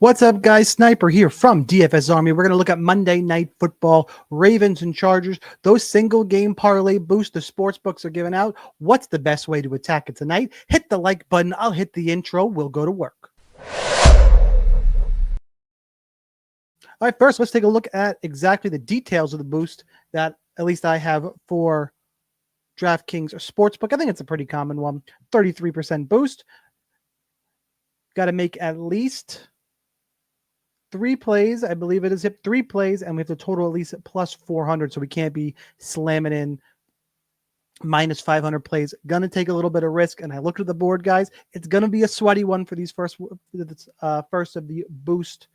What's up, guys? Sniper here from DFS Army. We're going to look at Monday Night Football, Ravens and Chargers. Those single-game parlay boosts the sports books are giving out. What's the best way to attack it tonight? Hit the like button. I'll hit the intro. We'll go to work. All right, first, let's take a look at exactly the details of the boost that at least I have for DraftKings Sportsbook. I think it's a pretty common one. 33% boost. Got to make at least 3 plays. I believe it is hit 3 plays, and we have to total at least plus 400, so we can't be slamming in minus 500 plays. Gonna take a little bit of risk, and I looked at the board, guys. It's gonna be a sweaty one for these first of the boost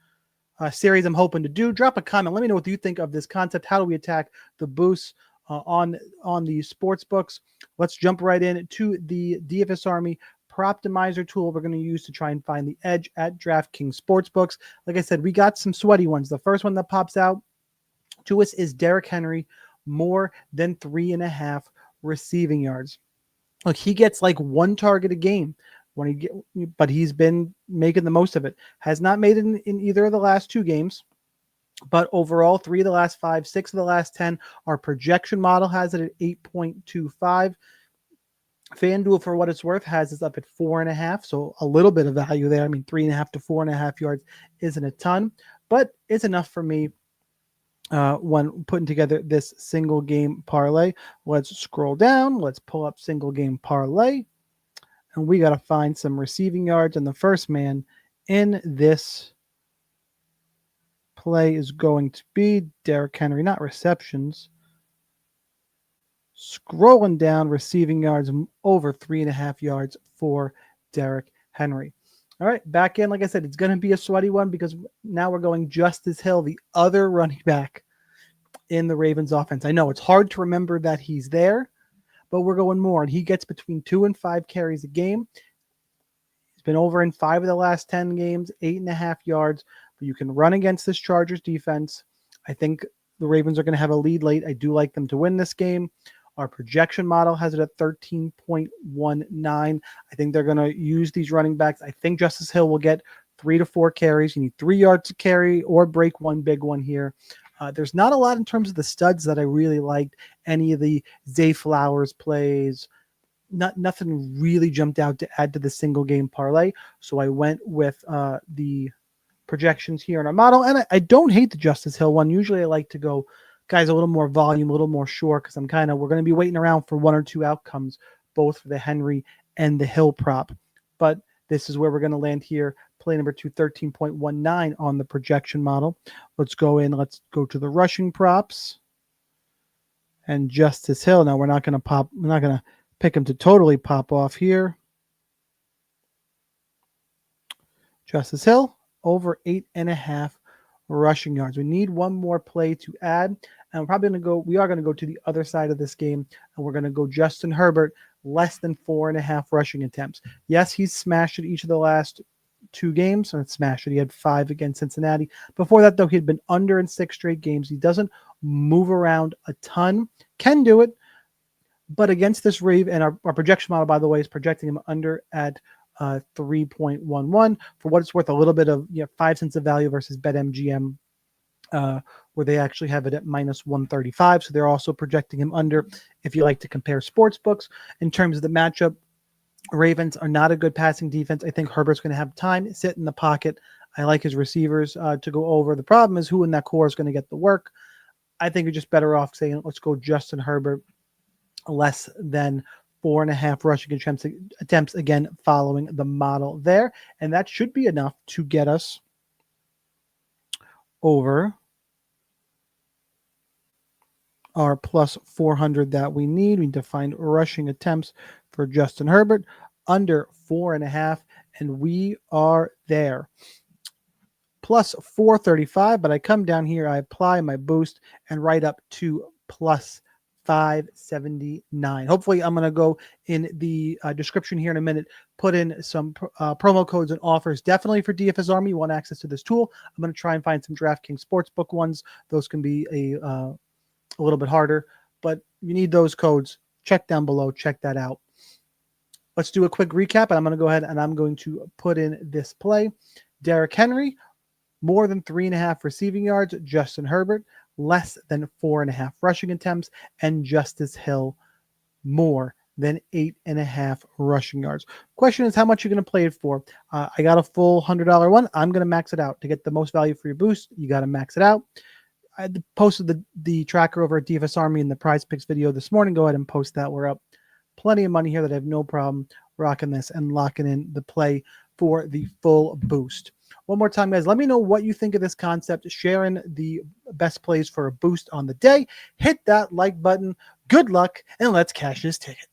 series I'm hoping to do. Drop a comment. Let me know what you think of this concept. How do we attack the boosts on the sports books? Let's jump right in to the DFS Army Proptimizer tool we're going to use to try and find the edge at DraftKings Sportsbooks. Like I said, we got some sweaty ones. The first one that pops out to us is Derrick Henry, more than 3.5 receiving yards. Look, he gets like 1 target a game but he's been making the most of it. Has not made it in either of the last 2 games, but overall 3 of the last 5, 6 of the last 10. Our projection model has it at 8.25. FanDuel, for what it's worth, has this up at 4.5, so a little bit of value there. I mean, 3.5 to 4.5 yards isn't a ton, but it's enough for me when putting together this single game parlay. Let's scroll down. Let's pull up single game parlay, and we got to find some receiving yards. And the first man in this play is going to be Derrick Henry, not receptions. Scrolling down, receiving yards over 3.5 yards for Derrick Henry. All right, back in. Like I said, it's going to be a sweaty one because now we're going Justice Hill, the other running back in the Ravens offense. I know it's hard to remember that he's there, but we're going more. And he gets between 2 and 5 carries a game. He's been over in 5 of the last 10 games, 8.5 yards. But you can run against this Chargers defense. I think the Ravens are going to have a lead late. I do like them to win this game. Our projection model has it at 13.19. I think they're going to use these running backs. I think Justice Hill will get 3 to 4 carries. You need 3 yards to carry or break one big one here. There's not a lot in terms of the studs that I really liked. Any of the Zay Flowers plays, nothing really jumped out to add to the single game parlay. So I went with the projections here in our model. And I don't hate the Justice Hill one. Usually I like to go guys a little more volume, a little more sure, because we're going to be waiting around for 1 or 2 outcomes, both for the Henry and the Hill prop. But this is where we're going to land here. Play number 2, 13.19 on the projection model. Let's go in. Let's go to the rushing props. And Justice Hill. Now we're not going to pick him to totally pop off here. Justice Hill over 8.5 rushing yards. We need one more play to add, and we are going to go to the other side of this game, and we're going to go Justin Herbert, less than 4.5 rushing attempts. Yes, he's smashed it each of the last 2 games, and smashed it. He had 5 against Cincinnati. Before that, though, he had been under in 6 straight games. He doesn't move around a ton. Can do it, but against this Rave, and our projection model, by the way, is projecting him under at 3.11. For what it's worth, a little bit of 5 cents of value versus BetMGM, where they actually have it at minus 135. So they're also projecting him under. If you like to compare sports books in terms of the matchup, Ravens are not a good passing defense. I think Herbert's going to have time to sit in the pocket. I like his receivers to go over. The problem is who in that core is going to get the work. I think you're just better off saying, let's go Justin Herbert, less than 4.5 rushing attempts, again, following the model there. And that should be enough to get us over our plus 400 that we need. We need to find rushing attempts for Justin Herbert under 4.5, and we are there. Plus 435, but I come down here, I apply my boost, and right up to plus 579. Hopefully, I'm going to go in the description here in a minute, put in some promo codes and offers. Definitely for DFS Army, you want access to this tool. I'm going to try and find some DraftKings Sportsbook ones. Those can be a little bit harder, but you need those codes. Check down below. Check that out. Let's do a quick recap, and I'm going to go ahead and I'm going to put in this play. Derrick Henry more than 3.5 receiving yards, Justin Herbert, less than 4.5 rushing attempts, and Justice Hill, more than 8.5 rushing yards. Question is how much you're going to play it for. I got a full $100 one. I'm going to max it out. To get the most value for your boost, you got to max it out. I posted the tracker over at DFS Army in the prize picks video this morning. Go ahead and post that. We're up plenty of money here that I have no problem rocking this and locking in the play for the full boost. One more time, guys, let me know what you think of this concept, sharing the best plays for a boost on the day. Hit that like button. Good luck, and let's cash this ticket.